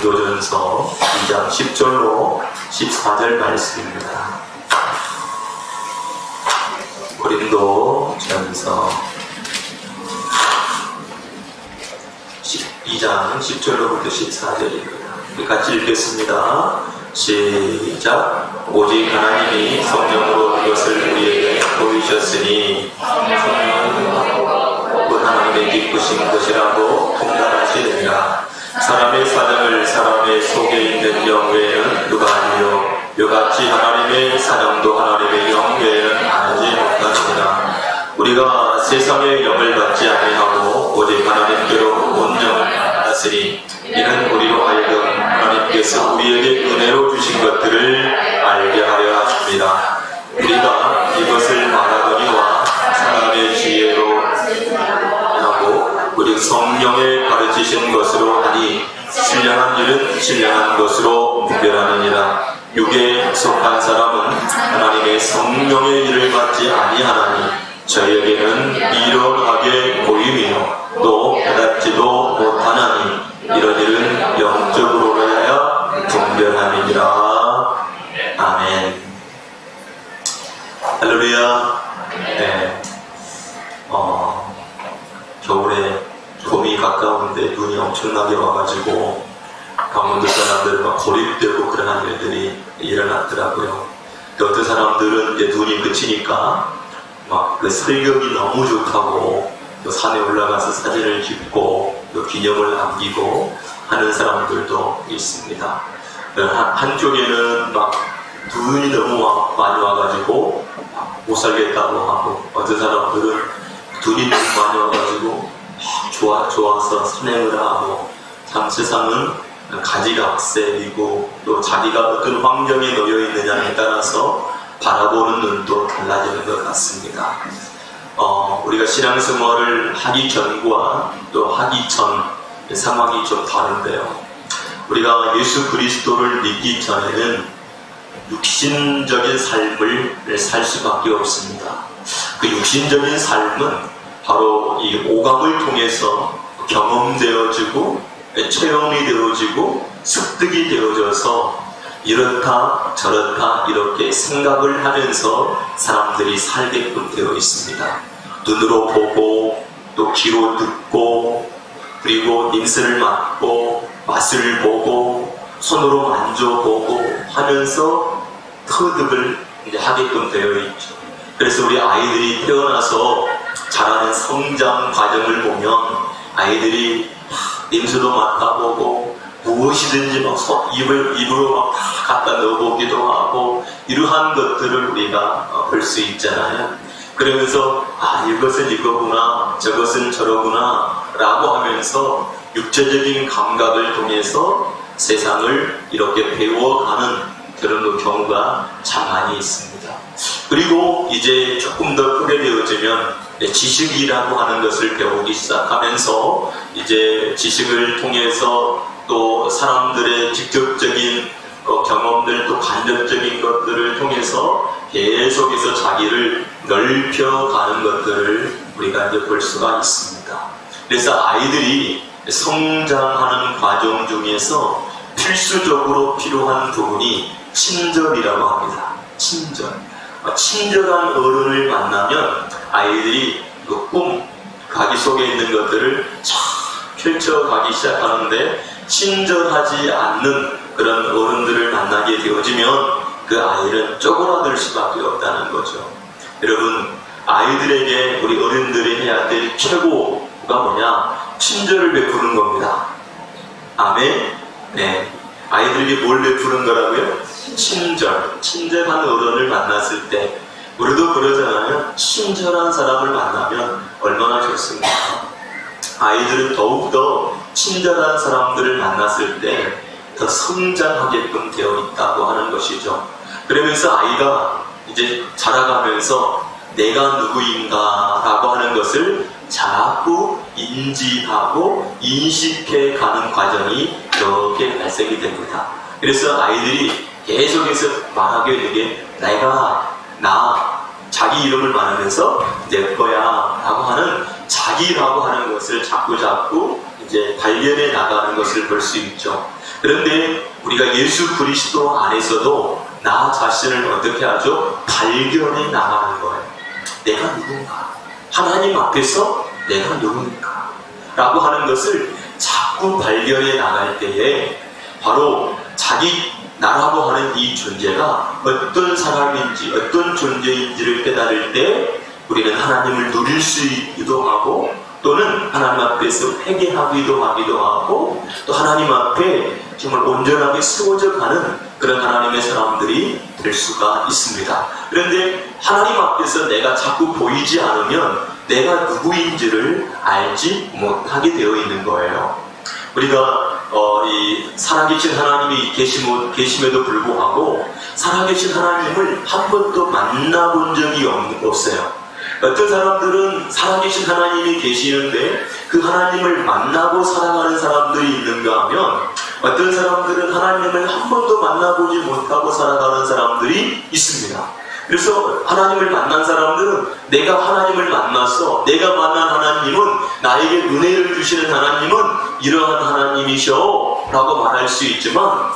고린도전서 2장 10절로 14절 말씀입니다. 고린도전서 2장 10절로부터 14절입니다. 같이 읽겠습니다. 시작. 오직 하나님이 성령으로 이것을 우리에게 보이셨으니 하나님의 기쁘신 것이라고 통달하시느니라. 사람의 사정을 사람의 속에 있는 영 외에는 누가 알리요? 이같이 하나님의 사정도 하나님의 영 외에는 알지 못하느니라. 우리가 세상의 영을 받지 아니하고 오직 하나님께로 온 영을 받았으니 이는 우리로 하여금 하나님께서 우리에게 은혜로 주신 것들을 알게 하려 하십니다. 우리가 이것을 말하거니와 사람의 지혜로 하고 우리 성령의 가르치신 것으로 하니 신령한 일은 신령한 것으로 분별하느니라. 육에 속한 사람은 하나님의 성령의 일을 받지 아니하나니 저에게는 미련하게 보임이요 또 깨닫지도 못하나니 이런 일은 영적으로 하여 분별함이니라. 아멘. 할렐루야. 네. 겨울에 봄이 가까운데 눈이 엄청나게 와가지고 강원도 사람들 막 고립되고 그런 일들이 일어났더라고요. 어떤 사람들은 이제 눈이 그치니까 막 그 설경이 너무 좋다고 또 산에 올라가서 사진을 찍고 또 기념을 남기고 하는 사람들도 있습니다. 한쪽에는 막 눈이 너무 많이 와가지고 못 살겠다고 하고, 어떤 사람들은 눈이 너무 많이 와가지고 좋아서 산행을 하고, 참 세상은 가지각색이고 또 자기가 어떤 환경에 놓여 있느냐에 따라서 바라보는 눈도 달라지는 것 같습니다. 우리가 신앙생활을 하기 전과 또 하기 전 상황이 좀 다른데요. 우리가 예수 그리스도를 믿기 전에는 육신적인 삶을 살 수밖에 없습니다. 그 육신적인 삶은 바로 이 오감을 통해서 경험되어지고 체험이 되어지고 습득이 되어져서 이렇다 저렇다 이렇게 생각을 하면서 사람들이 살게끔 되어 있습니다. 눈으로 보고 또 귀로 듣고 그리고 냄새를 맡고 맛을 보고 손으로 만져보고 하면서 터득을 이제 하게끔 되어 있죠. 그래서 우리 아이들이 태어나서 자라는 성장 과정을 보면 아이들이 냄새도 맡아보고 무엇이든지 막 입으로 막 갖다 넣어보기도 하고 이러한 것들을 우리가 볼 수 있잖아요. 그러면서 이것은 이거구나 저것은 저러구나 라고 하면서 육체적인 감각을 통해서 세상을 이렇게 배워가는 그런 경우가 참 많이 있습니다. 그리고 이제 조금 더 크게 되어지면 지식이라고 하는 것을 배우기 시작하면서 이제 지식을 통해서 또 사람들의 직접적인 경험들 또 간접적인 것들을 통해서 계속해서 자기를 넓혀가는 것들을 우리가 이제 볼 수가 있습니다. 그래서 아이들이 성장하는 과정 중에서 필수적으로 필요한 부분이 친절이라고 합니다. 친절한 어른을 만나면 아이들이 그 꿈, 자기 속에 있는 것들을 쫙 펼쳐가기 시작하는데 친절하지 않는 그런 어른들을 만나게 되어지면 그 아이는 쪼그라들 수밖에 없다는 거죠. 여러분, 아이들에게 우리 어른들이 해야 될 최고가 뭐냐? 친절을 베푸는 겁니다. 아멘? 네. 아이들에게 뭘 베푸는 거라고요? 친절한 어른을 만났을 때 우리도 그러잖아요. 친절한 사람을 만나면 얼마나 좋습니까? 아이들은 더욱더 친절한 사람들을 만났을 때 더 성장하게끔 되어 있다고 하는 것이죠. 그러면서 아이가 이제 자라가면서 내가 누구인가 라고 하는 것을 자꾸 인지하고 인식해 가는 과정이 이렇게 발생이 됩니다. 그래서 아이들이 계속해서 말하게 되게 자기 이름을 말하면서 내 거야 라고 하는 자기라고 하는 것을 자꾸 이제 발견해 나가는 것을 볼 수 있죠. 그런데 우리가 예수 그리스도 안에서도 나 자신을 어떻게 하죠? 발견해 나가는 거예요. 내가 누군가? 하나님 앞에서 내가 누군가? 라고 하는 것을 자꾸 발견해 나갈 때에 바로 자기 나라고 하는 이 존재가 어떤 사람인지 어떤 존재인지를 깨달을 때 우리는 하나님을 누릴 수 있기도 하고 또는 하나님 앞에서 회개하기도 하고 또 하나님 앞에 정말 온전하게 세워져 가는 그런 하나님의 사람들이 될 수가 있습니다. 그런데 하나님 앞에서 내가 자꾸 보이지 않으면 내가 누구인지를 알지 못하게 되어 있는 거예요. 우리가 이 살아계신 하나님이 계심에도 불구하고 살아계신 하나님을 한 번도 만나본 적이 없어요. 어떤 사람들은 살아계신 하나님이 계시는데 그 하나님을 만나고 살아가는 사람들이 있는가 하면 어떤 사람들은 하나님을 한 번도 만나보지 못하고 살아가는 사람들이 있습니다. 그래서 하나님을 만난 사람들은 내가 하나님을 만났어. 내가 만난 하나님은 나에게 은혜를 주시는 하나님은 이러한 하나님이셔 라고 말할 수 있지만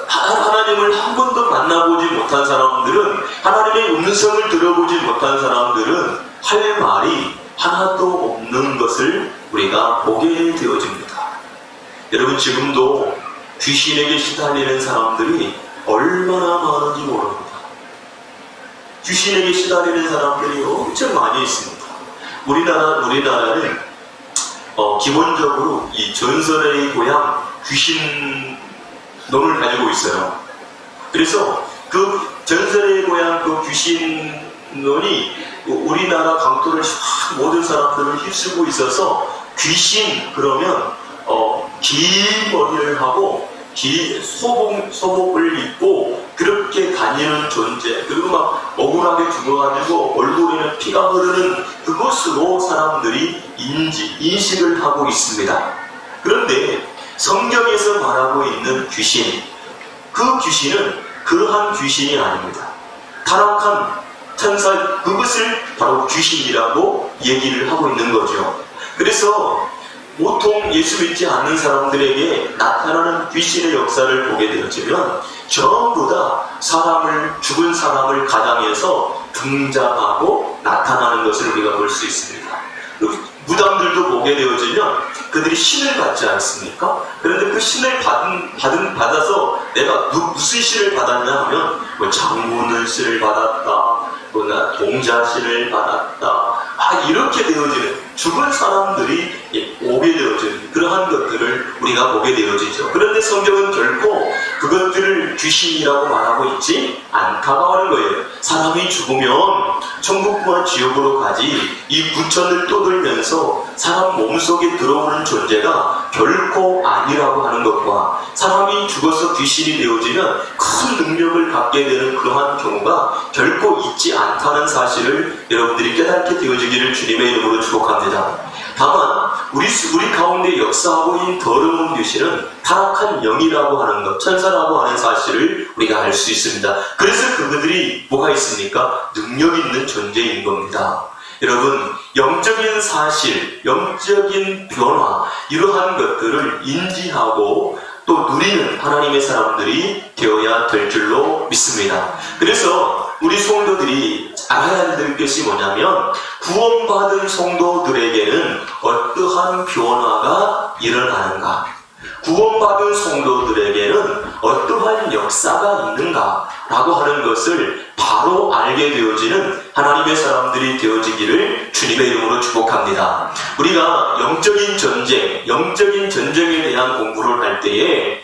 하나님을 한 번도 만나보지 못한 사람들은 하나님의 음성을 들어보지 못한 사람들은 할 말이 하나도 없는 것을 우리가 보게 되어집니다. 여러분 지금도 귀신에게 시달리는 사람들이 얼마나 많은지 모릅니다. 귀신에게 시달리는 사람들이 엄청 많이 있습니다. 우리나라는 기본적으로 이 전설의 고향 귀신론을 가지고 있어요. 그래서 그 전설의 고향 그 귀신론이 우리나라 강토를 모든 사람들을 휩쓰고 있어서 귀신 그러면 긴 머리를 하고 긴 소복을 입고 그렇게 다니는 존재, 그리고 막 억울하게 죽어가지고 얼굴에는 피가 흐르는 그것으로 사람들이 인식을 하고 있습니다. 그런데 성경에서 말하고 있는 귀신, 그 귀신은 그러한 귀신이 아닙니다. 타락한 천사, 그것을 바로 귀신이라고 얘기를 하고 있는 거죠. 그래서 보통 예수 믿지 않는 사람들에게 나타나는 귀신의 역사를 보게 되어지면 전부 다 죽은 사람을 가장해서 등장하고 나타나는 것을 우리가 볼 수 있습니다. 무당들도 보게 되어지면 그들이 신을 받지 않습니까? 그런데 그 신을 받아서 내가 무슨 신을 받았냐 하면 뭐 장군의 신을 받았다, 나 동자신을 받았다, 이렇게 되어지는 죽은 사람들이 오게 되어지는 그러한 것들을 우리가 보게 되어지죠. 그런데 성경은 결코 그것들을 귀신이라고 말하고 있지 않다고 하는 거예요. 사람이 죽으면 천국과 지옥으로 가지 이 구천을 떠돌면서 사람 몸속에 들어오는 존재가 결코 아니라고 하는 것과 사람이 죽어서 귀신이 되어지면 큰 능력을 갖게 되는 그러한 경우가 결코 있지 않다는 사실을 여러분들이 깨닫게 되어지기를 주님의 이름으로 축복합니다. 다만 우리 가운데 역사하고 있는 더러운 귀신은 타락한 영이라고 하는 것, 천사라고 하는 사실을 우리가 알 수 있습니다. 그래서 그들이 뭐가 있습니까? 능력 있는 존재인 겁니다. 여러분, 영적인 사실, 영적인 변화, 이러한 것들을 인지하고 또 누리는 하나님의 사람들이 되어야 될 줄로 믿습니다. 그래서 우리 성도들이 알아야 될 것이 뭐냐면 구원받은 성도들에게는 어떠한 변화가 일어나는가, 구원받은 성도들에게는 어떠한 역사가 있는가 라고 하는 것을 바로 알게 되어지는 하나님의 사람들이 되어지기를 주님의 이름으로 축복합니다. 우리가 영적인 전쟁에 대한 공부를 할 때에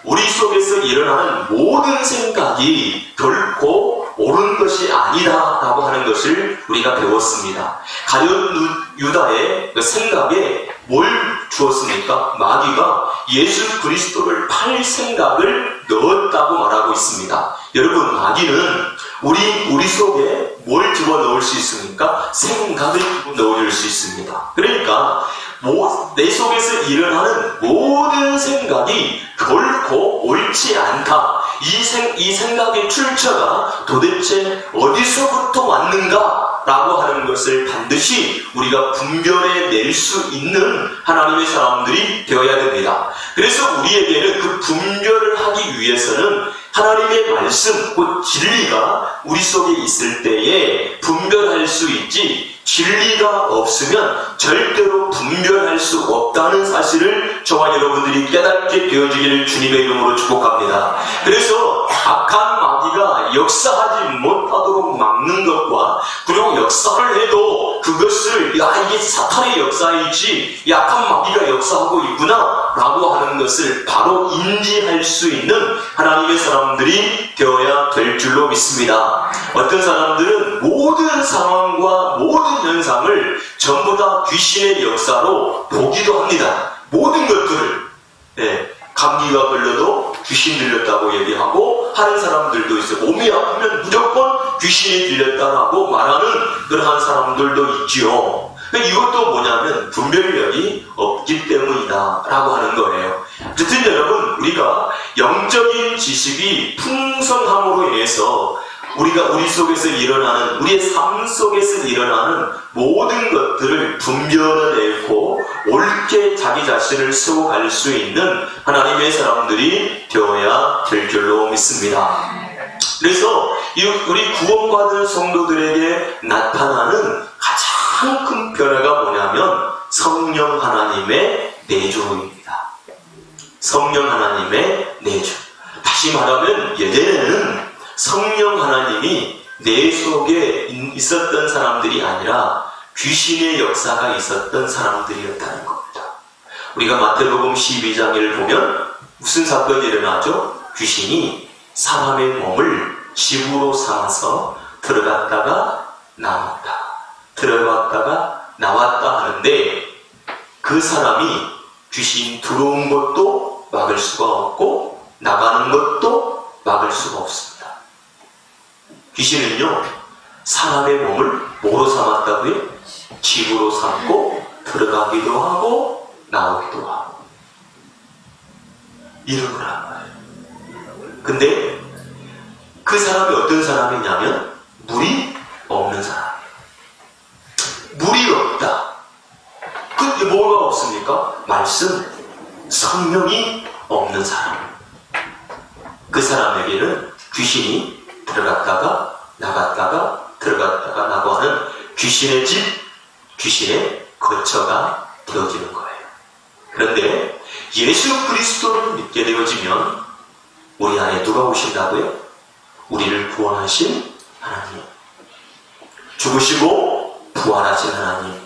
우리 속에서 일어나는 모든 생각이 결코 옳은 것이 아니다 라고 하는 것을 우리가 배웠습니다. 가룟 유다의 그 생각에 뭘 주었습니까? 마귀가 예수 그리스도를 팔 생각을 넣었다고 말하고 있습니다. 여러분, 마귀는 우리 속에 뭘 집어넣을 수 있습니까? 생각을 집어넣을 수 있습니다. 그러니까 내 속에서 일어나는 모든 생각이 결코 옳지 않다, 이 생각의 출처가 도대체 어디서부터 왔는가라고 하는 것을 반드시 우리가 분별해낼 수 있는 하나님의 사람들이 되어야 됩니다. 그래서 우리에게는 그 분별을 하기 위해서는 하나님의 말씀, 곧 진리가 우리 속에 있을 때에 분별할 수 있지, 진리가 없으면 절대로 분별할 수 없다는 사실을 저와 여러분들이 깨닫게 되어지기를 주님의 이름으로 축복합니다. 그래서 악한 마귀가 역사하지 못하도록 막는 것과, 그리고 역사를 해도 그것을 이게 사탄의 역사이지 악한 마귀가 역사하고 있구나 라고 하는 것을 바로 인지할 수 있는 하나님의 사람들이 되어야 될 줄로 믿습니다. 어떤 사람들은 모든 상황과 모든 현상을 전부 다 귀신의 역사로 보기도 합니다. 모든 것들을. 감기가 걸려도 귀신 들렸다고 얘기하고 하는 사람들도 있어요. 몸이 아프면 무조건 귀신이 들렸다라고 말하는 그러한 사람들도 있지요. 이것도 뭐냐면 분별력이 없기 때문이다 라고 하는 거예요. 어쨌든 여러분, 우리가 영적인 지식이 풍성함으로 인해서 우리 속에서 일어나는, 우리의 삶 속에서 일어나는 모든 것들을 분별해내고 옳게 자기 자신을 세워갈 수 있는 하나님의 사람들이 되어야 될 줄로 믿습니다. 그래서 우리 구원받은 성도들에게 나타나는 가장 큰 변화가 뭐냐면 성령 하나님의 내주입니다. 성령 하나님의 내주. 다시 말하면 예전에는 성령 하나님이 내 속에 있었던 사람들이 아니라 귀신의 역사가 있었던 사람들이었다는 겁니다. 우리가 마태복음 12장을 보면 무슨 사건이 일어나죠? 귀신이 사람의 몸을 집으로 삼아서 들어갔다가 나왔다, 들어갔다가 나왔다 하는데, 그 사람이 귀신 들어온 것도 막을 수가 없고 나가는 것도 막을 수가 없습니다. 귀신은요, 사람의 몸을 뭐로 삼았다고요? 집으로 삼고 들어가기도 하고 나오기도 하고 이름을 한 거예요. 근데 그 사람이 어떤 사람이냐면 물이 없는 사람이에요. 물이 없다. 근데 뭐가 없습니까? 말씀, 성령이 없는 사람. 그 사람에게는 귀신이 들어갔다가 나갔다가 들어갔다가 나고 하는 귀신의 집, 귀신의 거처가 되어지는 거예요. 그런데 예수 그리스도를 믿게 되어지면 우리 안에 누가 오신다고요? 우리를 구원하신 하나님, 죽으시고 부활하신 하나님,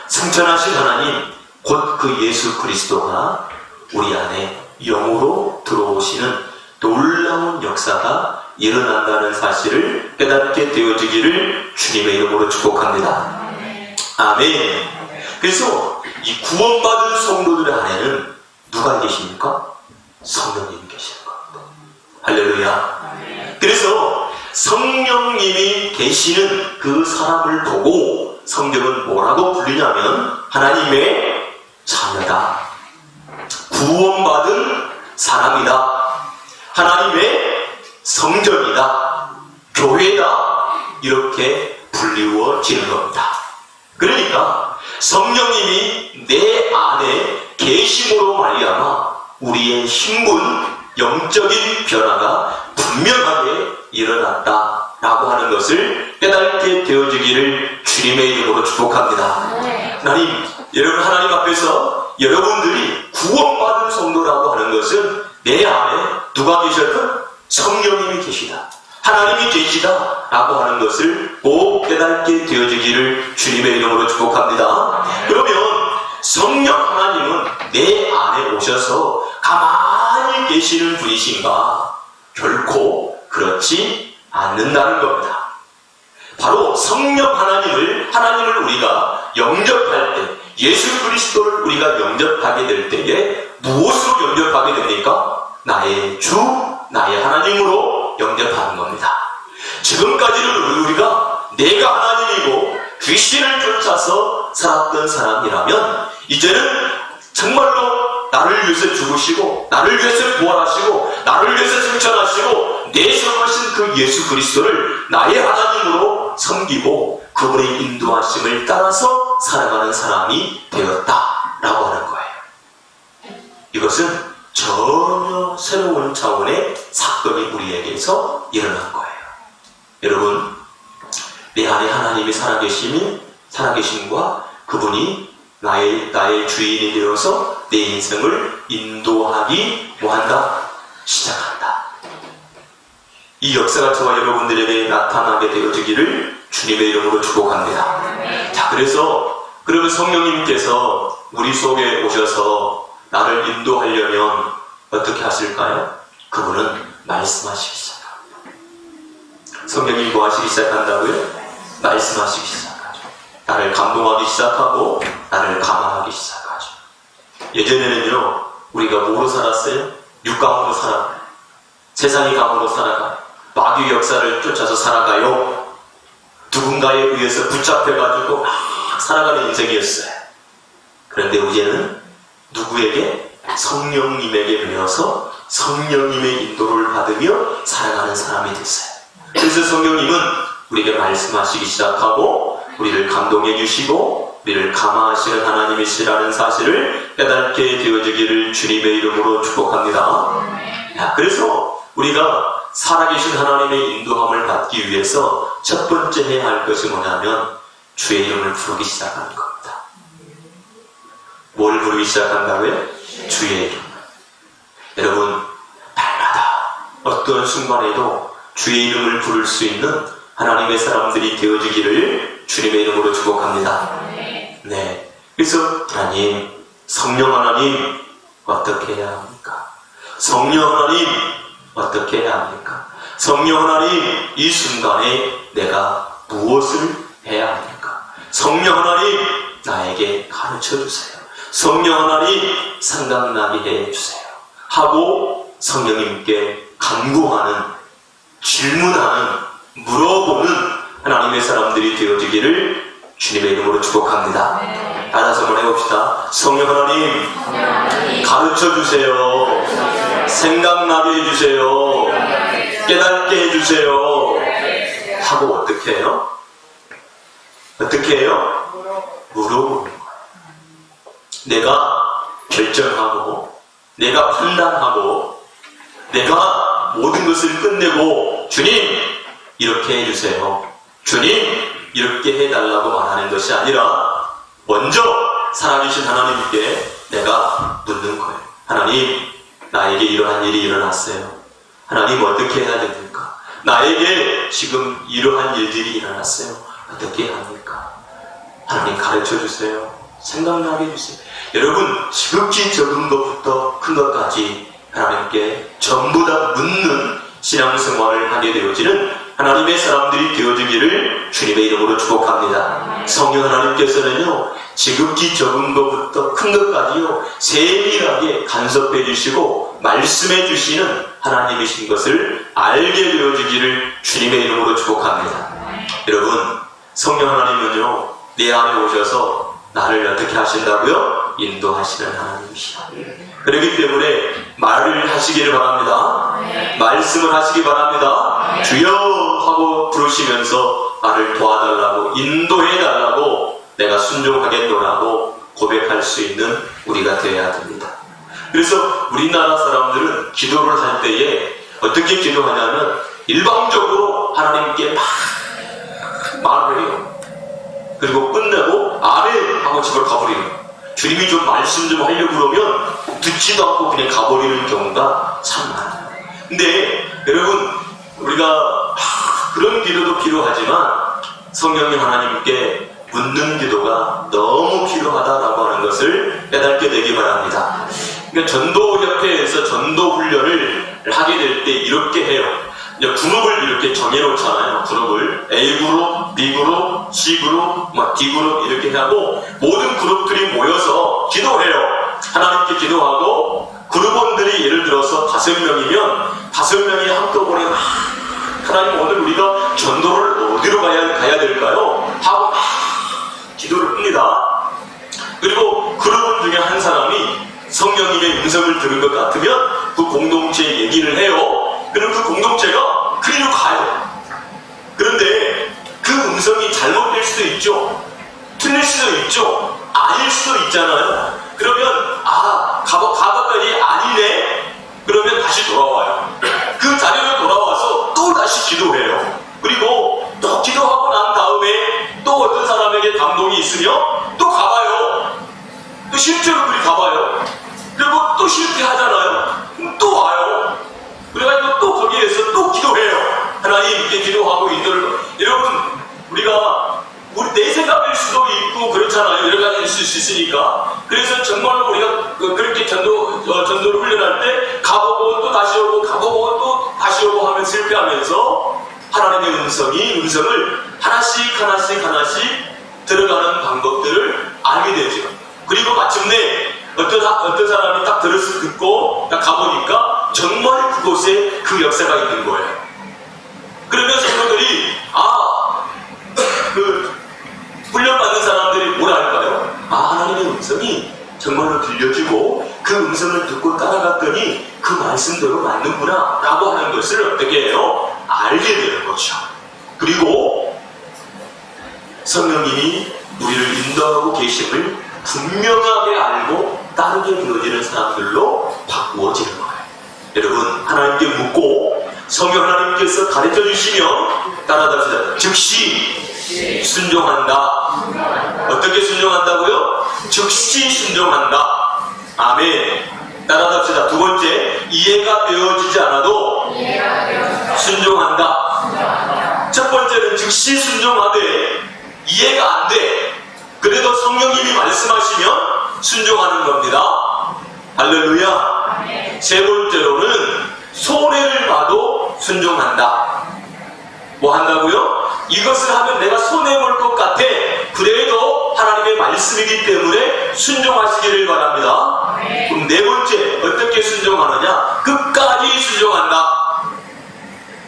승천하신 하나님, 곧 그 예수 그리스도가 우리 안에 영으로 들어오시는 놀라운 역사가 일어난다는 사실을 깨닫게 되어지기를 주님의 이름으로 축복합니다. 아멘. 그래서 이 구원받은 성도들 안에는 누가 계십니까? 성령님이 계시는 겁니다. 할렐루야. 그래서 성령님이 계시는 그 사람을 보고 성경은 뭐라고 부르냐면 하나님의 자녀다, 구원받은 사람이다, 하나님의 성전이다, 교회다, 이렇게 불리워지는 겁니다. 그러니까 성령님이 내 안에 계심으로 말미암아 우리의 신분, 영적인 변화가 분명하게 일어났다라고 하는 것을 깨닫게 되어지기를 주님의 이름으로 축복합니다. 하나님, 여러분, 하나님 앞에서 여러분들이 구원받은 성도라고 하는 것은 내 안에 누가 계셔도 성령님이 계시다, 하나님이 계시다 라고 하는 것을 꼭 깨닫게 되어지기를 주님의 이름으로 축복합니다. 그러면 성령 하나님은 내 안에 오셔서 가만히 계시는 분이신가? 결코 그렇지 않는다는 겁니다. 바로 성령 하나님을 우리가 영접할 때, 예수 그리스도를 우리가 영접하게 될 때에 무엇으로 영접하게 됩니까? 나의 주, 나의 하나님으로 영접하는 겁니다. 지금까지는 우리가 내가 하나님이고 귀신을 쫓아서 살았던 사람이라면 이제는 정말로 나를 위해서 죽으시고 나를 위해서 부활하시고 나를 위해서 승천하시고 내세우신 그 예수 그리스도를 나의 하나님으로 섬기고 그분의 인도하심을 따라서 살아가는 사람이 되었다라고 하는 거예요. 이것은 전혀 새로운 차원의 사건이 우리에게서 일어난 거예요. 여러분, 내 안에 하나님이 살아계심과 그분이 나의 주인이 되어서 내 인생을 인도하기 뭐한다? 시작한다. 이 역사가 저와 여러분들에게 나타나게 되어지기를 주님의 이름으로 축복합니다. 자, 그러면 성령님께서 우리 속에 오셔서 나를 인도하려면 어떻게 하실까요? 그분은 말씀하시기 시작합니다. 성령님이 뭐 하시기 시작한다고요? 말씀하시기 시작하죠. 나를 감동하기 시작하고 나를 감화하기 시작하죠. 예전에는요, 우리가 뭐로 살았어요? 육감으로 살아가요. 세상의 감으로 살아가요. 마귀의 역사를 쫓아서 살아가요. 누군가에 의해서 붙잡혀가지고 막 살아가는 인생이었어요. 그런데 이제는 누구에게? 성령님에게 배워서 성령님의 인도를 받으며 살아가는 사람이 됐어요. 그래서 성령님은 우리에게 말씀하시기 시작하고 우리를 감동해 주시고 우리를 감화하시는 하나님이시라는 사실을 깨닫게 되어지기를 주님의 이름으로 축복합니다. 그래서 우리가 살아계신 하나님의 인도함을 받기 위해서 첫 번째 해야 할 것이 뭐냐면 주의 이름을 부르기 시작하는 겁니다. 뭘 부르기 시작한다고요? 주의 이름. 여러분, 날마다 어떤 순간에도 주의 이름을 부를 수 있는 하나님의 사람들이 되어지기를 주님의 이름으로 축복합니다. 네. 그래서 하나님, 성령 하나님 어떻게 해야 합니까? 성령 하나님 어떻게 해야 합니까? 성령 하나님, 이 순간에 내가 무엇을 해야 합니까? 성령 하나님, 나에게 가르쳐 주세요. 성령 하나님, 생각나게 해주세요. 하고 성령님께 간구하는, 질문하는, 물어보는 하나님의 사람들이 되어지기를 주님의 이름으로 축복합니다. 따라서 한번 해봅시다. 성령 하나님, 가르쳐 주세요. 생각나게 해주세요. 깨닫게 해주세요. 하고 어떻게 해요? 어떻게 해요? 물어보는 거예요. 내가 결정하고 내가 판단하고 내가 모든 것을 끝내고 주님 이렇게 해주세요. 주님 이렇게 해달라고 말하는 것이 아니라 먼저 살아계신 하나님께 내가 묻는 거예요. 하나님, 나에게 이러한 일이 일어났어요. 하나님 어떻게 해야 됩니까? 나에게 지금 이러한 일들이 일어났어요. 어떻게 해야 합니까? 하나님 가르쳐 주세요. 생각나게 해주세요. 여러분, 지극히 적은 것부터 큰 것까지 하나님께 전부 다 묻는 신앙생활을 하게 되어지는 하나님의 사람들이 되어지기를 주님의 이름으로 축복합니다. 성령 하나님께서는요, 지극히 적은 것부터 큰 것까지요, 세밀하게 간섭해 주시고 말씀해 주시는 하나님이신 것을 알게 되어지기를 주님의 이름으로 축복합니다. 여러분, 성령 하나님은요, 내 안에 오셔서 나를 어떻게 하신다고요? 인도하시는 하나님이시다. 그렇기 때문에 말을 하시기를 바랍니다. 말씀을 하시기 바랍니다. 주여 하고 부르시면서 나를 도와달라고, 인도해달라고, 내가 순종하겠노라고 고백할 수 있는 우리가 되어야 됩니다. 그래서 우리나라 사람들은 기도를 할 때에 어떻게 기도하냐면 일방적으로 하나님께 막 말을 해요. 그리고 끝내고 아멘 하고 집을 가버리는 거예요. 주님이 좀 말씀 좀 하려고 그러면 듣지도 않고 그냥 가버리는 경우가 참 많아요. 근데 여러분, 우리가 그런 기도도 필요하지만 성령님 하나님께 묻는 기도가 너무 필요하다라고 하는 것을 깨닫게 되기 바랍니다. 그러니까 전도협회에서 전도훈련을 하게 될 때 이렇게 해요. 그룹을 이렇게 정해놓잖아요. 그룹을 A그룹, B그룹, C그룹, D그룹 이렇게 하고 모든 그룹들이 모여서 기도해요. 하나님께 기도하고 그룹원들이 예를 들어서 5명이면 5명이 한꺼번에 하나님 오늘 우리가 전도를 어디로 가야 될까요? 하고 기도를 합니다. 그리고 그룹원 중에 한 사람이 음성을 들은 것 같으면 그 공동체에 얘기를 해요. 그럼 그 공동체가 그리로 가요. 그런데 그 음성이 잘못될 수도 있죠. 틀릴 수도 있죠. 아닐 수도 있잖아요. 그러면 가봤더니 아니네. 그러면 다시 돌아와요. 그 자리로 돌아와서 또 다시 기도해요. 그리고 또 기도하고 난 다음에 또 어떤 사람에게 감동이 있으면 또 가봐요. 또 실제로 그리 가봐요. 그리고 또 실패하잖아요. 또 와요. 그래가지고 또 거기에서 또 기도해요. 하나님께 기도하고 인도를. 여러분, 우리 내 생각일 수도 있고 그렇잖아요. 여러 가지 있을 수 있으니까. 그래서 정말로 우리가 그렇게 전도를 훈련할 때 가보고 또 다시 오고 가보고 또 다시 오고 하면 실패하면서 하나님의 음성을 하나씩 들어가는 방법들을 알게 되죠. 그리고 마침내 어떤 사람이 딱 듣고 딱 가보니까 정말 그곳에 그 역사가 있는 거예요. 그러면 성도들이 훈련받는 사람들이 뭐라 할까요? 하나님의 음성이 정말로 들려주고 그 음성을 듣고 따라갔더니 그 말씀대로 맞는구나 라고 하는 것을 어떻게 해요? 알게 되는 거죠. 그리고 성령님이 우리를 인도하고 계심을 분명하게 알고 따르게 되어지는 사람들로 바꾸어지는 거예요. 여러분, 하나님께 묻고 성령 하나님께서 가르쳐 주시면 따라답시다. 즉시 순종한다. 어떻게 순종한다고요? 즉시 순종한다. 아멘. 따라답시다. 두 번째, 이해가 되어지지 않아도 순종한다. 첫 번째는 즉시 순종하되 이해가 안 돼. 그래도 성령님이 말씀하시면 순종하는 겁니다. 할렐루야. 세 번째로는 손해를 봐도 순종한다. 뭐 한다고요? 이것을 하면 내가 손해볼 것 같아. 그래도 하나님의 말씀이기 때문에 순종하시기를 바랍니다. 그럼 네 번째, 어떻게 순종하느냐? 끝까지 순종한다.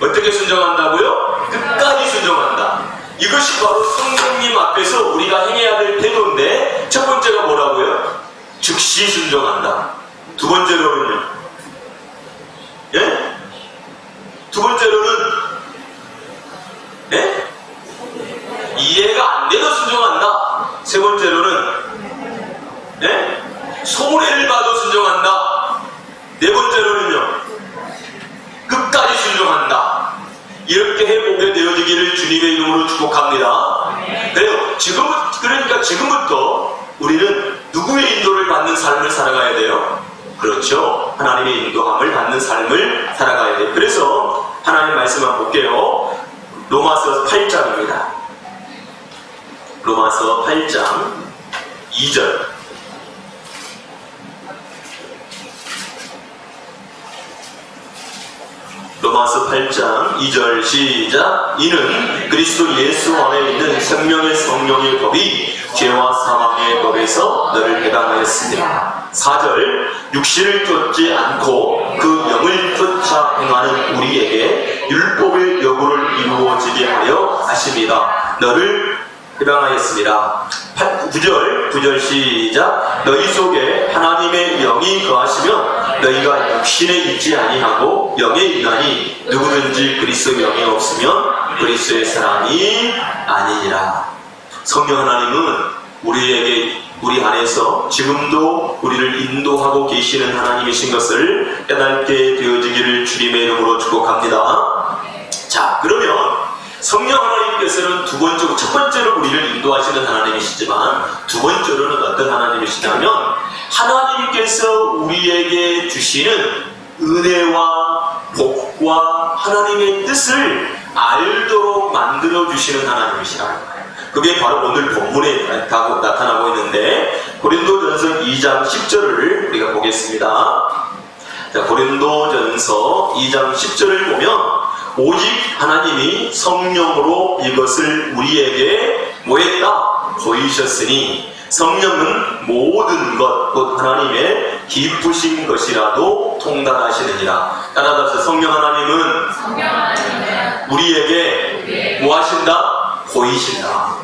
어떻게 순종한다고요? 끝까지 순종한다. 이것이 바로 성령님 앞에서 우리가 행해야 될 태도인데, 첫 번째가 뭐라고요? 즉시 순종한다. 두 번째로는요? 예? 두 번째로는 예? 이해가 안 돼도 순종한다. 세 번째로는 예? 손해를 봐도 순종한다. 네 번째로는요? 끝까지 순종한다. 이렇게 해보게 되어지기를 주님의 이름으로 축복합니다. 그래요. 그러니까 지금부터 우리는 누구의 인도를 받는 삶을 살아가야 돼요? 그렇죠. 하나님의 인도함을 받는 삶을 살아가야 돼요. 그래서 하나님 말씀 한번 볼게요. 로마서 8장입니다. 로마서 8장 2절. 로마서 8장 2절 시작. 이는 그리스도 예수 안에 있는 생명의 성령의 법이 죄와 사망의 법에서 너를 해방하였습니다. 4절. 육신을 쫓지 않고 그 영을 쫓아 행하는 우리에게 율법의 여부를 이루어지게 하여 하십니다. 너를 해방하였습니다. 9절 시작. 너희 속에 하나님의 영이 거하시면 너희가 육신에 있지 아니하고 영에 있나니 누구든지 그리스도 영이 없으면 그리스도의 사람이 아니니라. 성령 하나님은 우리 안에서 지금도 우리를 인도하고 계시는 하나님이신 것을 깨닫게 되어지기를 주님의 이름으로 축복합니다. 자, 그러면 성령 하나님께서는 첫 번째로 우리를 인도하시는 하나님이시지만 두 번째로는 어떤 하나님이시냐면 하나님께서 우리에게 주시는 은혜와 복과 하나님의 뜻을 알도록 만들어 주시는 하나님이시라는 거예요. 그게 바로 오늘 본문에 나타나고 있는데 고린도전서 2장 10절을 우리가 보겠습니다. 자, 고린도전서 2장 10절을 보면 오직 하나님이 성령으로 이것을 우리에게 뭐했다? 보이셨으니 성령은 모든 것 곧 하나님의 기쁘신 것이라도 통달하시느니라. 따라서 성령 하나님은 우리에게 뭐 하신다? 보이신다.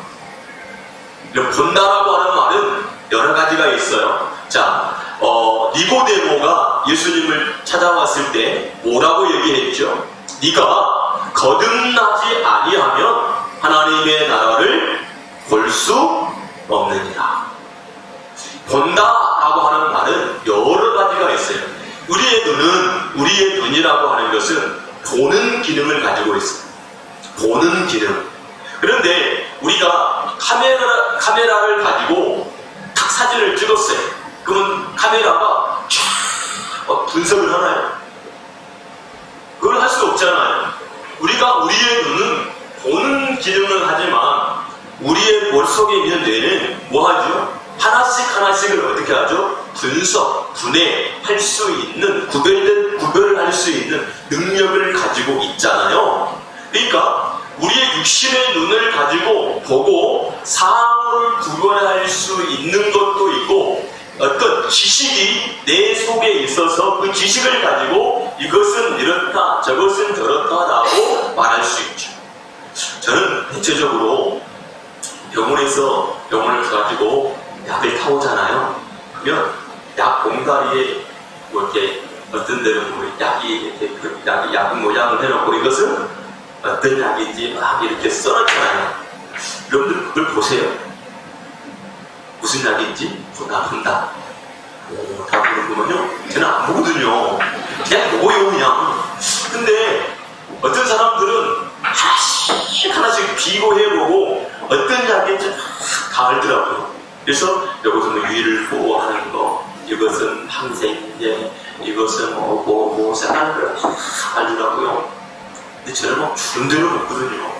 본다라고 하는 말은 여러 가지가 있어요. 자, 니고데모가 예수님을 찾아왔을 때 뭐라고 얘기했죠? 네가 거듭나지 아니하면 하나님의 나라를 볼 수 없느니라. 본다라고 하는 말은 여러 가지가 있어요. 우리의 눈이라고 하는 것은 보는 기능을 가지고 있어요. 보는 기능. 그런데 우리가 카메라를 가지고 탁 사진을 찍었어요. 그러면 카메라가 쫙 분석을 하나요? 그걸 할 수 없잖아요. 우리의 눈은 보는 기능을 하지만 우리의 머릿속에 있는 뇌는 뭐 하죠? 하나씩을 어떻게 하죠? 분석, 분해할 수 있는, 구별을 할 수 있는 능력을 가지고 있잖아요. 그러니까 우리의 육신의 눈을 가지고 보고 사물을 구별할 수 있는 것도 있고, 어떤 지식이 내 속에 있어서 그 지식을 가지고 이것은 이렇다, 저것은 저렇다라고 말할 수 있죠. 저는 대체적으로 병원을 가가지고 약을 타오잖아요. 그러면 약 봉다리에 뭐 이렇게 어떤 데는 뭐 약은 모양을 해놓고 이것은 어떤 약인지 막 이렇게 써놨잖아요. 여러분들 그걸 보세요. 무슨 약인지 본다. 다 보는구먼요. 저는 안 보거든요. 그냥 보고요, 그냥. 근데 어떤 사람들은 하나씩 비교해보고 어떤 약인지 다 알더라고요. 그래서 이것은 뭐 위를 보호하는 거, 이것은 항생제, 이것은 뭐 생각하는 걸 알더라고요. 근데 저는 막 주는 대로 먹거든요.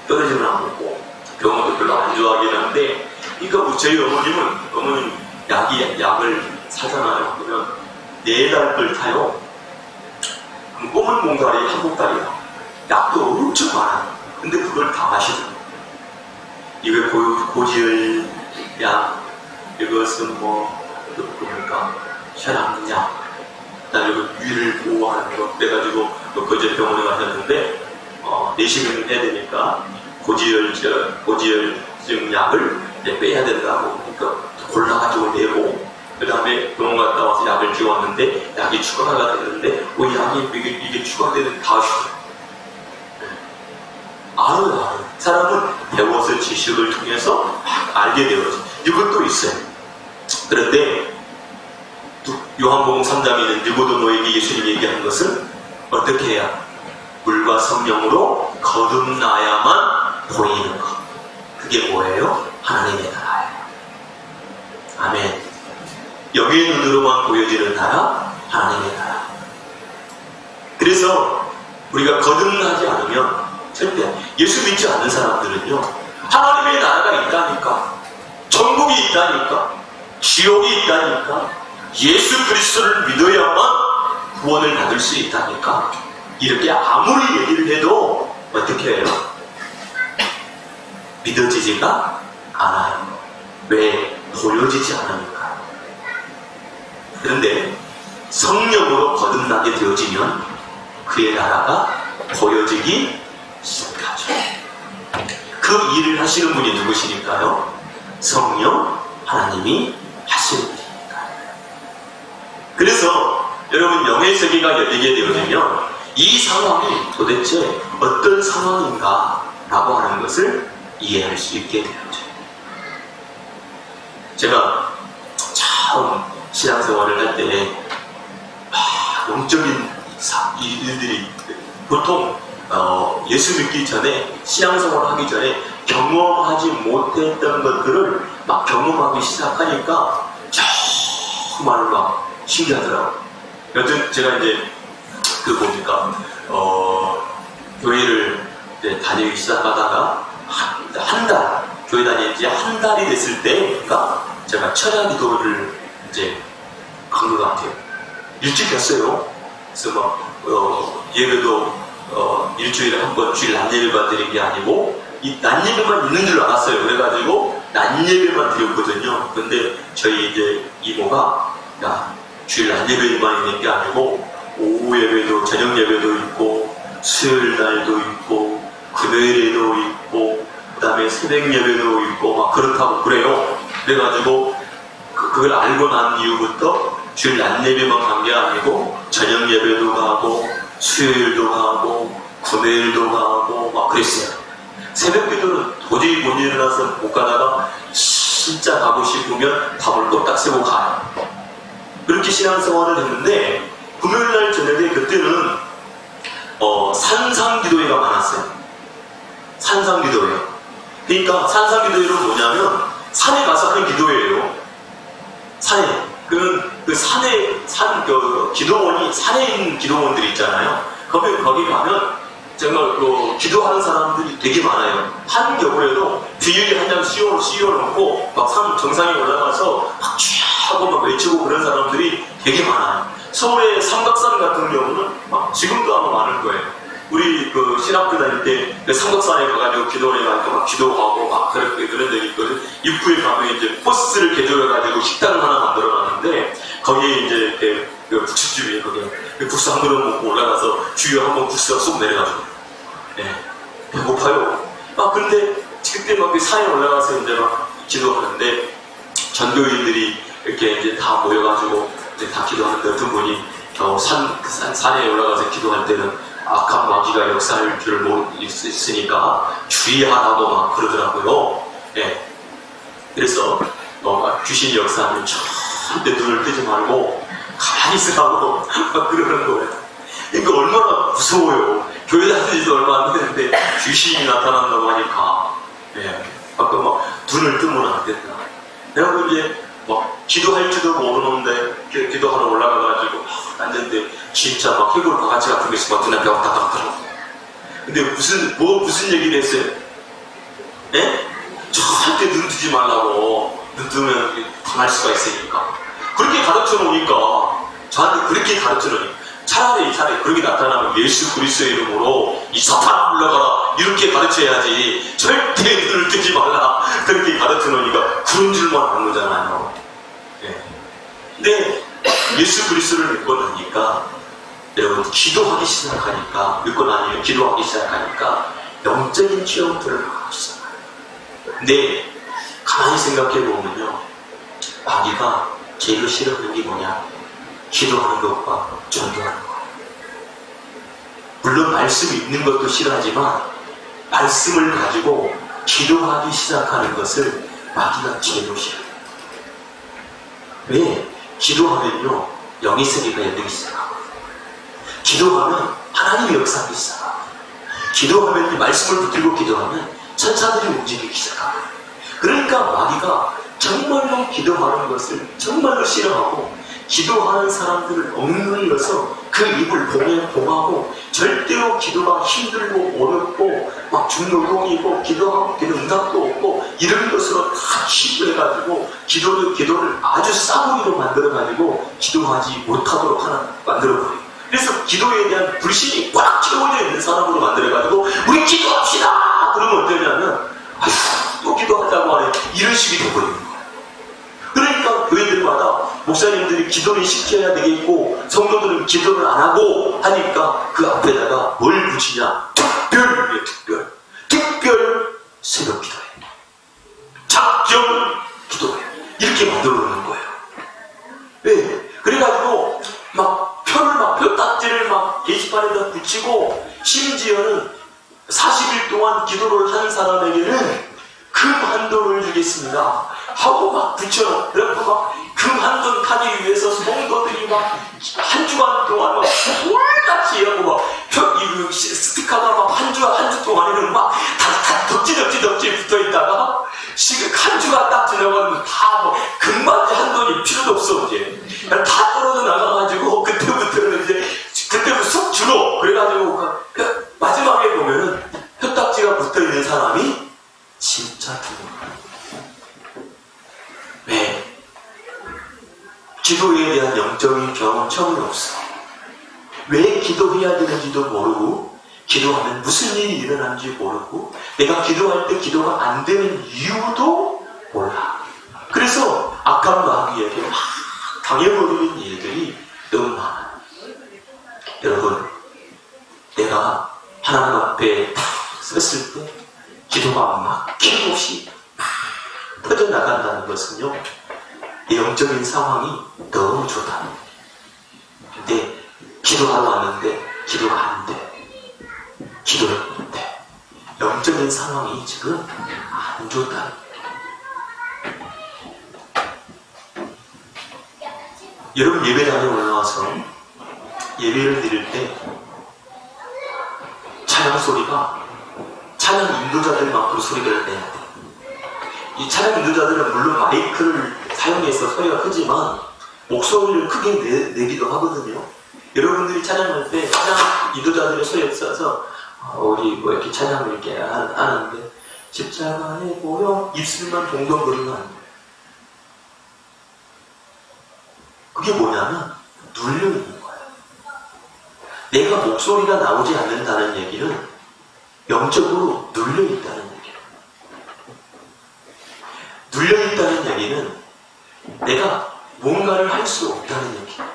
떨어지면 안 먹고 병원도 별로 안 좋아하긴 한데, 그러니까 저희 어머님 약을 사잖아요. 그러면 4달 걸 타요. 그럼 검은 봉다리 한 봉다리야. 약도 엄청 많아요. 근데 그걸 다 마시더라고요. 이거 고지혈 약, 이것은 그러니까 혈압약, 그다음에 위를 보호하는 거. 그래가지고 그제 병원에 가셨는데 내시경 해야 되니까 고지혈증 약을 빼야 된다고. 그러니까 골라가지고 내고, 그 다음에 병원 갔다 와서 약을 찍었는데 약이 추가가 됐는데 약이 이게 추가되는 다 알아요. 사람은 배워서 지식을 통해서 막 알게 되어져. 이것도 있어요. 그런데 요한복음 3장에 있는 니고데모에게 예수님이 얘기하는 것은 어떻게 해야? 물과 성령으로 거듭나야만 보이는 것. 그게 뭐예요? 하나님의 나라예요. 아멘. 영의 눈으로만 보여지는 나라, 하나님의 나라. 그래서 우리가 거듭나지 않으면 절대 예수 믿지 않는 사람들은요, 하나님의 나라가 있다니까, 천국이 있다니까, 지옥이 있다니까, 예수 그리스도를 믿어야만 구원을 받을 수 있다니까, 이렇게 아무리 얘기를 해도 어떻게 해요? 믿어지지가 않아요. 왜? 보여지지 않으니까. 그런데 성령으로 거듭나게 되어지면 그의 나라가 보여지기 시작하죠. 그 일을 하시는 분이 누구시니까요? 성령 하나님이 하시는 분이니까요. 그래서 여러분, 영의 세계가 열리게 되어지면 이 상황이 도대체 어떤 상황인가 라고 하는 것을 이해할 수 있게 되어져요. 제가 처음 신앙생활을 할 때 영적인 일들이 보통 예수 믿기 전에, 신앙생활 하기 전에 경험하지 못했던 것들을 막 경험하기 시작하니까 정말 막 신기하더라고요. 여튼 제가 이제 교회를 이제 다니기 시작하다가 한 달, 교회 다닌 지 한 달이 됐을 때가 제가 철야 기도를 이제 간 것 같아요. 일찍 했어요. 그래서 예배도 일주일에 한 번 주일 낮예배만 드린 게 아니고 이 낮예배만 있는 줄 알았어요. 그래가지고 낮예배만 드렸거든요. 근데 저희 이제 이모가 주일 낮예배만 있는 게 아니고 오후 예배도, 저녁 예배도 있고, 수요일 날도 있고, 금요일에도 있고, 그 다음에 새벽 예배도 있고 막 그렇다고 그래요. 그래가지고 그걸 알고 난 이후부터 주일 낮 예배만 간 게 아니고 저녁 예배도 가고 수요일도 가고 금요일도 가고 막 그랬어요. 새벽 기도는 도저히 못 일어나서 못 가다가 진짜 가고 싶으면 밥을 또 딱 세고 가요. 그렇게 신앙생활을 했는데 금요일날 저녁에 그때는 산상기도회가 많았어요. 산상기도회. 그러니까 산상기도회는 뭐냐면 산에 가서 하는 기도회예요. 산에. 그 산에, 기도원이 산에 있는 기도원들이 있잖아요. 거기 가면 정말 기도하는 사람들이 되게 많아요. 한 겨울에도 비닐에 한 장 씌워놓고 막 산 정상에 올라가서 막 쥐하고 막 외치고 그런 사람들이 되게 많아요. 서울의 삼각산 같은 경우는 막 지금도 아마 많을 거예요. 우리 신학교 다닐 때 삼각산에 가가지고 기도원에 가니까 막 기도하고 막 그런 데가 있거든. 입구에 가면 이제 버스를 개조해가지고 식당을 하나 만들어놨는데 거기에 이제 국수집이에요. 거기 국수 한 그릇 먹고 올라가서 주위에 한번 국수가 쏙 내려가지고 배고파요. 근데 그때 막 산에 올라가서 이제 막 기도하는데 전교인들이 이렇게 이제 다 모여가지고 이제 다 기도하는데 어떤 분이 산에 올라가서 기도할 때는 악한 마귀가 역사할 줄 모르겠으니까 주의하라고 막 그러더라고요. 그래서 귀신이 역사하면 절대 눈을 뜨지 말고 가만히 있으라고 막 그러는 거예요. 그러니까 얼마나 무서워요. 교회 다니는 지도 얼마 안 됐는데 귀신이 나타난다고 하니까 아까 막 눈을 뜨면 안 된다. 내가 이제 막 기도할지도 모르는데 기도하러 올라가가지고 앉았는데 진짜 막 해골 바가지 같은 게 있으면 그냥 배가 딱 들어가고. 근데 무슨 얘기를 했어요? 절대 눈 뜨지 말라고. 눈 뜨면 당할 수가 있으니까. 그렇게 가르쳐 놓으니까 저한테 그렇게 가르쳐 놓으니까 차라리 그렇게 나타나면 예수 그리스도의 이름으로 이 사탄아 물러가라 이렇게 가르쳐야지 절대 눈을 뜨지 말라 그렇게 가르쳐 놓으니까 그런 줄만 아는 거잖아요. 근데 예수 그리스도를 믿고 나니까 여러분 기도하기 시작하니까 믿고 나니까 기도하기 시작하니까 영적인 체험들을 하고 있어요. 근데 가만히 생각해 보면요, 마귀가 제일 싫어하는 게 뭐냐? 기도하는 것과 전도하는 것. 물론 말씀이 있는 것도 싫어하지만 말씀을 가지고 기도하기 시작하는 것을 마귀가 제일 싫어해요. 왜? 기도하면요 영의 세계가 열리기 시작하거든요. 기도하면 하나님의 역사하기 시작하거든요. 기도하면 말씀을 붙들고 기도하면 천사들이 움직이기 시작하거든요. 그러니까 마귀가 정말로 기도하는 것을 정말로 싫어하고 기도하는 사람들을 억눌러서 그 입을 봉하고 절대로 기도가 힘들고 어렵고 막 중노동이고 기도하고 기도 응답도 없고 이런 것으로 다 치부해가지고 기도를 아주 싸구리로 만들어가지고 기도하지 못하도록 만들어버려요. 그래서 기도에 대한 불신이 꽉 채워져 있는 사람으로 만들어가지고 우리 기도합시다! 그러면 어떠냐면 또 기도하자고 하네 이런 식이 되어버리는 거예요. 그러니까 교회들마다 목사님들이 기도를 시켜야 되겠고 성도들은 기도를 안 하고 하니까 그 앞에다가 뭘 붙이냐? 특별 새벽 기도회, 작정 기도회 이렇게 만들어 놓는 거예요. 왜? 그래가지고 표 딱지를 게시판에다 붙이고 심지어는 40일 동안 기도를 한 사람에게는 금 한 돈을 주겠습니다 하고 붙여. 그래서 금 한 돈 타기 위해서 성도들이 한 주간 동안 돌같이 하고 스티커가 한 주 동안에는 다 덕지 붙어 있다가 한 주가 딱 지나가면 다 금반지 한 돈이 필요도 없어 이제 다 떨어져 나가가지고 그때부터 쑥 줄어. 그래가지고 마지막에 보면은 표딱지가 붙어 있는 사람이 진짜 드물어요. 왜? 기도에 대한 영적인 경험 처음이 없어. 왜 기도해야 되는지도 모르고 기도하면 무슨 일이 일어나는지 모르고 내가 기도할 때 기도가 안 되는 이유도 몰라. 그래서 악한 마귀에게 막 당해버리는 일들이 너무 많아요. 여러분, 내가 하나님 앞에 딱 섰을 때 기도가 막힘없이 퍼져나간다는 것은요, 영적인 상황이 너무 좋다. 근데 기도하러 왔는데 기도가 안 돼. 기도를 했는데 영적인 상황이 지금 안 좋다. 여러분, 예배당에 올라와서 예배를 드릴 때 찬양 소리가 찬양 인도자들만큼 소리를 내야 돼. 이 찬양 인도자들은 물론 마이크를 사용해서 소리가 크지만 목소리를 크게 내기도 하거든요. 여러분들이 찬양할 때 찬양 인도자들의 소리에 써서 우리 뭐 이렇게 찬양을 이렇게 하는데 십자가에 보여 입술만 동동 거리면 안 돼요. 그게 뭐냐면 눌려있는 거예요. 내가 목소리가 나오지 않는다는 얘기는 영적으로 눌려있다는 얘기예요. 눌려있다는 얘기는 내가 뭔가를 할 수 없다는 얘기예요.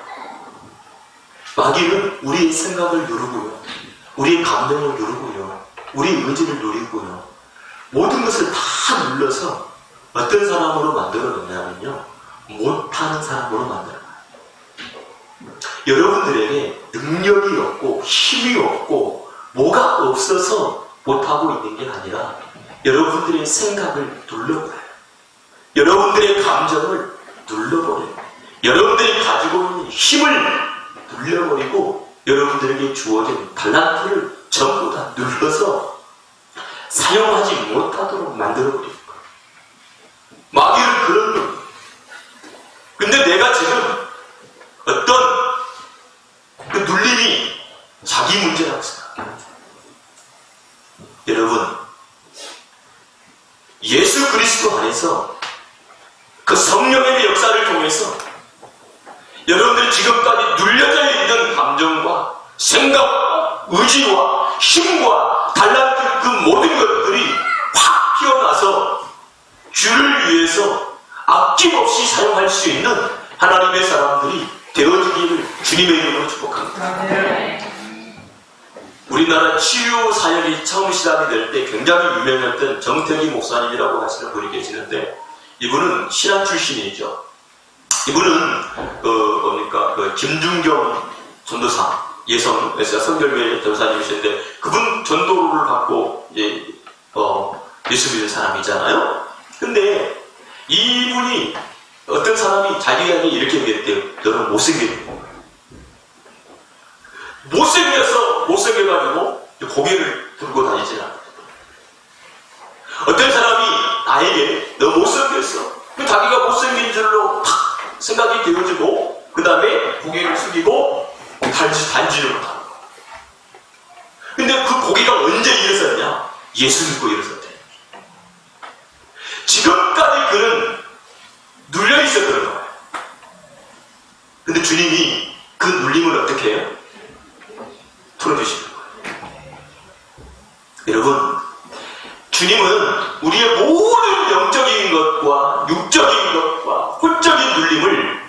마귀는 우리의 생각을 누르고요, 우리의 감정을 누르고요, 우리의 의지를 누리고요, 모든 것을 다 눌러서 어떤 사람으로 만들어 놓냐면요, 못하는 사람으로 만들어요. 여러분들에게 능력이 없고 힘이 없고 뭐가 없어서 못하고 있는 게 아니라 여러분들의 생각을 눌러버려요. 여러분들의 감정을 눌러버려요. 여러분들이 가지고 있는 힘을 눌려버리고 여러분들에게 주어진 달란트를 전부 다 눌러서 사용하지 못하도록 만들어버리는 거예요. 마귀는 그런 거예요. 근데 내가 지금 어떤 그 눌림이 자기 문제라고 생각해요. 여러분, 예수 그리스도 안에서 그 성령의 역사를 통해서 여러분들이 지금까지 눌려져 있는 감정과 생각과 의지와 힘과 달란트 그 모든 것들이 확 피어나서 주를 위해서 아낌없이 사용할 수 있는 하나님의 사람들이 되어지기를 주님의 이름으로 축복합니다. 우리나라 치유 사역이 처음 시작이 될 때 굉장히 유명했던 정태기 목사님이라고 하시는 분이 계시는데, 이분은 신학 출신이죠. 이분은 김중경 전도사, 예성 성결교회 전도사님이신데, 그분 전도를 받고 예수 믿는 사람이잖아요. 근데 이분이 어떤 사람이 자기에게 이렇게 얘기했대요. 너는 못생겼고, 못생겨가지고 고개를 들고 다니지 않아. 어떤 사람이 나에게 너 못생겼어, 자기가 못생긴 줄로 탁 생각이 되어지고 그 다음에 고개를 숙이고 단지를 못하는 거야. 근데 그 고개가 언제 일어섰냐? 예수 믿고 일어섰대. 지금까지 그는 눌려있었던 거예요. 근데 주님이 그 눌림을 어떻게 해요? 풀어주시는 거예요. 여러분, 주님은 우리의 모든 영적인 것과 육적인 것과 혼적인 눌림을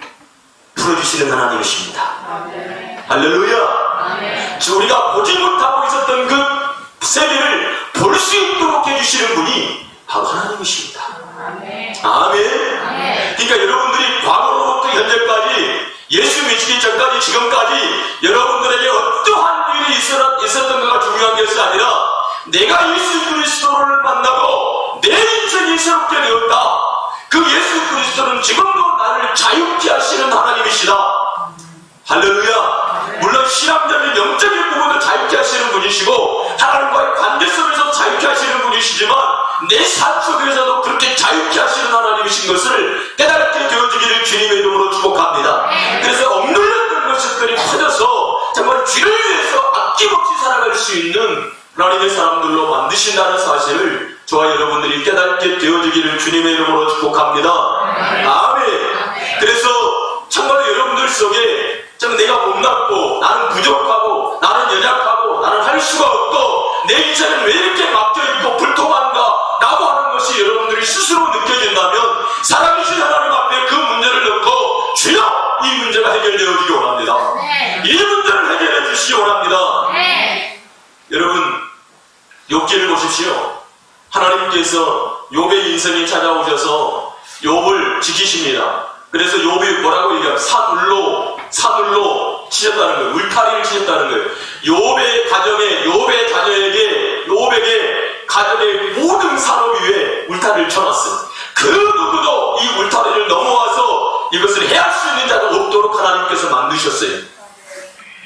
풀어주시는 하나님이십니다. 아멘. 할렐루야. 아멘. 우리가 보지 못하고 있었던 그 세계를 볼 수 있도록 해주시는 분이 바로 하나님이십니다. 아멘. 아멘. 아멘. 그러니까 여러분들이 과거로부터 현재까지 예수 믿기 전까지 지금까지 여러분들에게 어떠한 일이 있었던가가 중요한 것이 아니라 내가 예수 그리스도를 만나고 내 인생이 새롭게 되었다. 그 예수 그리스도는 지금도 나를 자유케 하시는 하나님이시다. 할렐루야. 물론 신앙적인 영적인 부분을 자유케 하시는 분이시고 하나님과의 관계 속에서 자유케 하시는 분이시지만 내 삶 속에서도 그렇게 자유케 하시는 하나님이신 것을 깨닫게 되어지기를 주님의 이름으로 축복합니다. 그래서 억눌렸던 것들이 퍼져서 정말 주를 위해서 아낌없이 살아갈 수 있는 하나님의 사람들로 만드신다는 사실을 저와 여러분들이 깨닫게 되어지기를 주님의 이름으로 축복합니다. 아멘. 그래서 정말 여러분들 속에 내가 못났고 나는 부족하고 나는 연약하고 나는 할 수가 없고 내 인생은 왜 이렇게 막혀있고 불통한가 라고 하는 것이 여러분들이 스스로 느껴진다면 살아계신 하나님 앞에 그 문제를 넣고 주여 이 문제가 해결되어지기 원합니다. 이 문제를 해결해 주시기 원합니다. 여러분, 욥기를 보십시오. 하나님께서 욥의 인생에 찾아오셔서 욥을 지키십니다. 그래서 욥이 뭐라고 얘기하면 산울로 치셨다는 거예요. 울타리를 치셨다는 거예요. 욥의 자녀에게 가정의 모든 산업 위에 울타리를 쳐놨어요. 그 누구도 이 울타리를 넘어와서 이것을 해할 수 있는 자가 없도록 하나님께서 만드셨어요.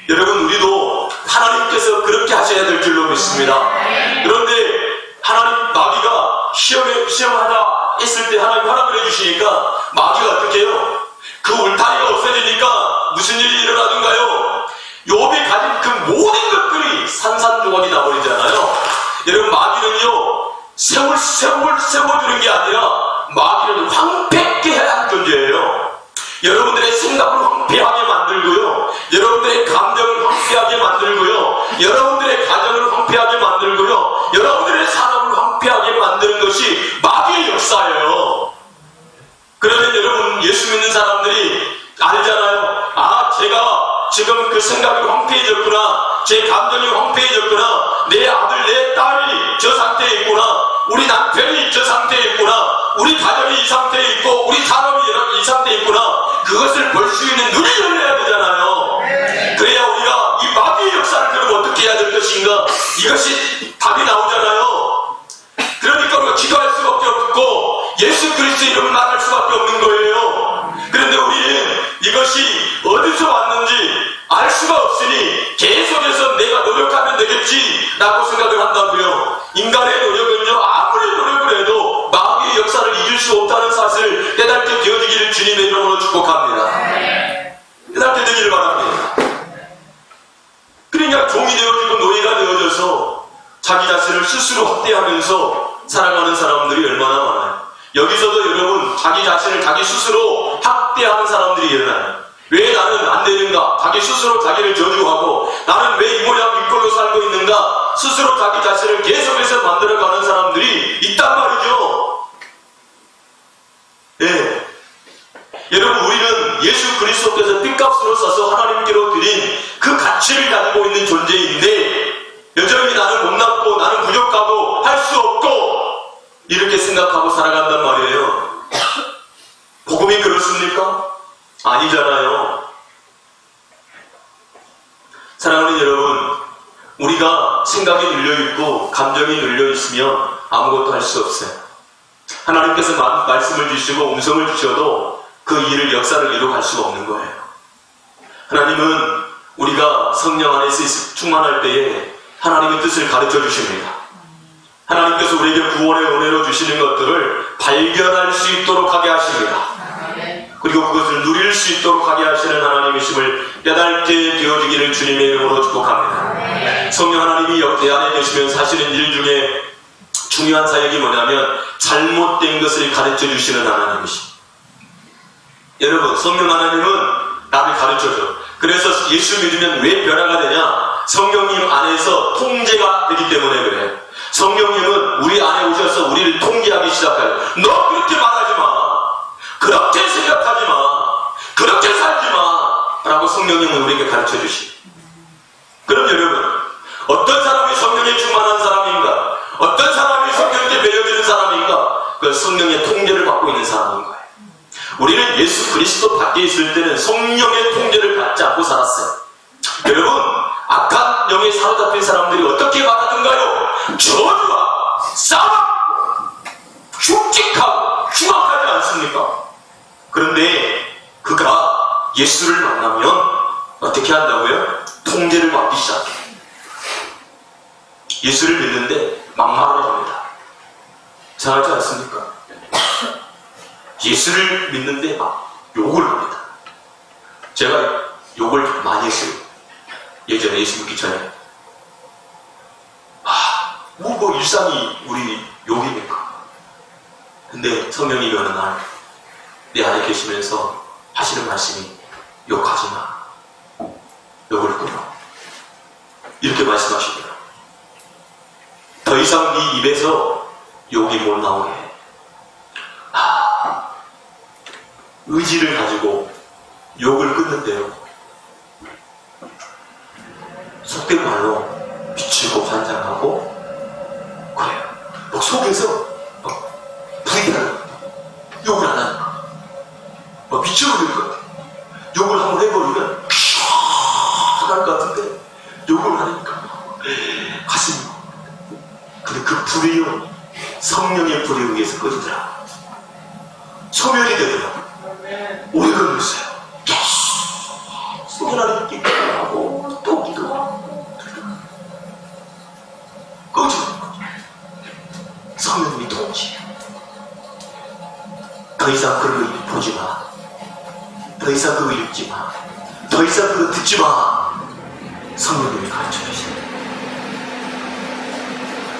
여러분, 우리도 하나님께서 그렇게 하셔야 될 줄로 믿습니다. 그런데 하나님, 마귀가 시험하자 했을 때 하나님 허락을 해주시니까 마귀가 어떻게 해요? 그 울타리가 없어지니까 무슨 일이 일어나는가요? 욥이 가진 그 모든 것들이 산산조각이 나버리잖아요. 여러분, 마귀는요, 세워주는 게 아니라 마귀는 황폐하게 해야 하는 존재예요. 여러분들의 생각을 황폐하게 만들고요, 여러분들의 감정을 황폐하게 만들고요, 여러분들의 가정을 황폐하게 만들고요, 여러분들의 산업을 황폐하게 만드는 것이 마귀의 역사예요. 그러면 여러분, 예수 믿는 사람들이 알잖아요. 아, 제가 지금 그 생각이 황폐해졌구나, 제 감정이 황폐해졌구나, 내 아들, 내 딸이 저 상태에 있구나, 우리 남편이 저 상태에 있구나, 우리 가정이 이 상태에 있고, 우리 산업이 이 상태에 있구나. 그것을 볼 수 있는 눈이 열려야 되잖아요. 그래야 우리가 이 마귀의 역사를 그럼 어떻게 해야 될 것인가, 이것이 답이 나오잖아요. 그러니까 우리가 기도할 수밖에 없고 예수 그리스도 이름을 말할 수밖에 없는 거예요. 그런데 우리는 이것이 어디서 왔는지 알 수가 없으니 계속해서 내가 노력하면 되겠지라고 생각을 한다고요. 인간의 노력은요, 아무리 노력을 해도 마귀의 역사를 이길 수 없다는 사실을 깨닫게 되어지기를 주님의 이름으로 축복합니다. 깨닫게 되기를 바랍니다. 그러니까 종이 되어지고 노예가 되어져서 자기 자신을 스스로 학대하면서 살아가는 사람들이 얼마나 많아요. 여기서도 여러분, 자기 자신을 자기 스스로 학대하는 사람들이 일어나요. 왜 나는 안 되는가? 자기 스스로 자기를 저주하고, 나는 왜 이 모양 이 꼴로 살고 있는가? 스스로 자기 자신을 계속해서 만들어가는 사람들이 있단 말이죠. 예. 여러분, 우리는 예수 그리스도께서 핏값으로 써서 하나님께로 드린 그 가치를 가지고 있는 존재인데, 여전히 나는 못났고 나는 부족하고 할 수 없고 이렇게 생각하고 살아간단 말이에요. 복음이 그렇습니까? 아니잖아요. 사랑하는 여러분, 우리가 생각이 눌려있고 감정이 눌려있으면 아무것도 할 수 없어요. 하나님께서 말씀을 주시고 음성을 주셔도 그 일을, 역사를 이루어갈 수가 없는 거예요. 하나님은 우리가 성령 안에서 충만할 때에 하나님의 뜻을 가르쳐 주십니다. 하나님께서 우리에게 구원의 은혜로 주시는 것들을 발견할 수 있도록 하게 하십니다. 그리고 그것을 누릴 수 있도록 하게 하시는 하나님이심을 깨닫게 되어지기를 주님의 이름으로 축복합니다. 성령 하나님이 내 안에 계시면 사실은 일 중에 중요한 사역이 뭐냐면 잘못된 것을 가르쳐 주시는 하나님이십니다. 여러분, 성령 하나님은 나를 가르쳐줘. 그래서 예수 믿으면 왜 변화가 되냐? 성령님 안에서 통제가 되기 때문에 그래요. 성령님은 우리 안에 오셔서 우리를 통제하기 시작해요. 너 그렇게 말하지 마, 그렇게 생각하지 마, 그렇게 살지 마 라고 성령님은 우리에게 가르쳐 주시고, 그럼 여러분, 어떤 사람이 성령에 충만한 사람인가? 어떤 사람이 성령에 매여지는 사람인가? 그 성령의 통제를 받고 있는 사람인 거예요. 우리는 예수 그리스도 밖에 있을 때는 성령의 통제를 받지 않고 살았어요. 여러분, 악한 영에 사로잡힌 사람들이 어떻게 말하던가요? 저주와 싸움하고 흉측하고 흉악하지 않습니까? 그런데 그가 예수를 만나면 어떻게 한다고요? 통제를 받기 시작해요. 예수를 믿는데 막말을 합니다. 이상하지 않습니까? 예수를 믿는데 막 욕을 합니다. 제가 욕을 많이 했어요. 예전에 예수 믿기 전에. 뭐 일상이 우리 욕입니까? 근데 성령님이 어느 날 내 안에 계시면서 하시는 말씀이 욕하지 마, 욕을 끊어, 이렇게 말씀하시더라고요. 더 이상 네 입에서 욕이 못 나오게 해. 의지를 가지고 욕을 끊는데요, 속된 말로 미치고 환장하고 그래요. 속에서 부딪히는 욕을 안 하는 거. 막 미쳐버릴 것 같아. 욕을 한번 해버리면 할 것 같은데 욕을 하니까 가슴이. 근데 그 불이요, 성령의 불에 의해서 꺼지더라. 소멸이 되더라. 오래 걸렸어요. 계속 하나님 기도하고 또 기도하고 꺼지는 거죠. 성령님이 통치. 더 이상 그런 거 보지 마. 더 이상 그거 읽지 마. 더 이상 그거 듣지 마. 성령님이 가르쳐 주시네.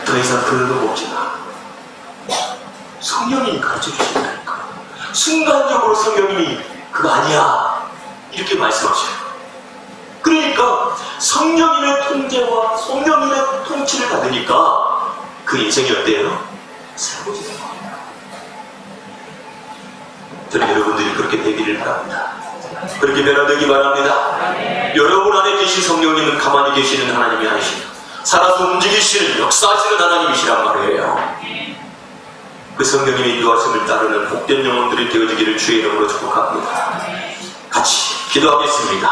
더 이상 그런 거 먹지 마. 성령님이 가르쳐 주신다니까. 순간적으로 성령님이 그거 아니야 이렇게 말씀하셔요. 그러니까 성령님의 통제와 성령님의 통치를 받으니까 그 인생이 어때요? 새로워지는 거예요. 저는 여러분들이 그렇게 되기를 바랍니다. 그렇게 변화되기 바랍니다. 여러분 안에 계신 성령님은 가만히 계시는 하나님이 아니시다. 살아서 움직이시는 역사하시는 하나님이시란 말이에요. 그 성령님의 인도하심을 따르는 복된 영혼들이 되어지기를 주의 이름으로 축복합니다. 같이 기도하겠습니다.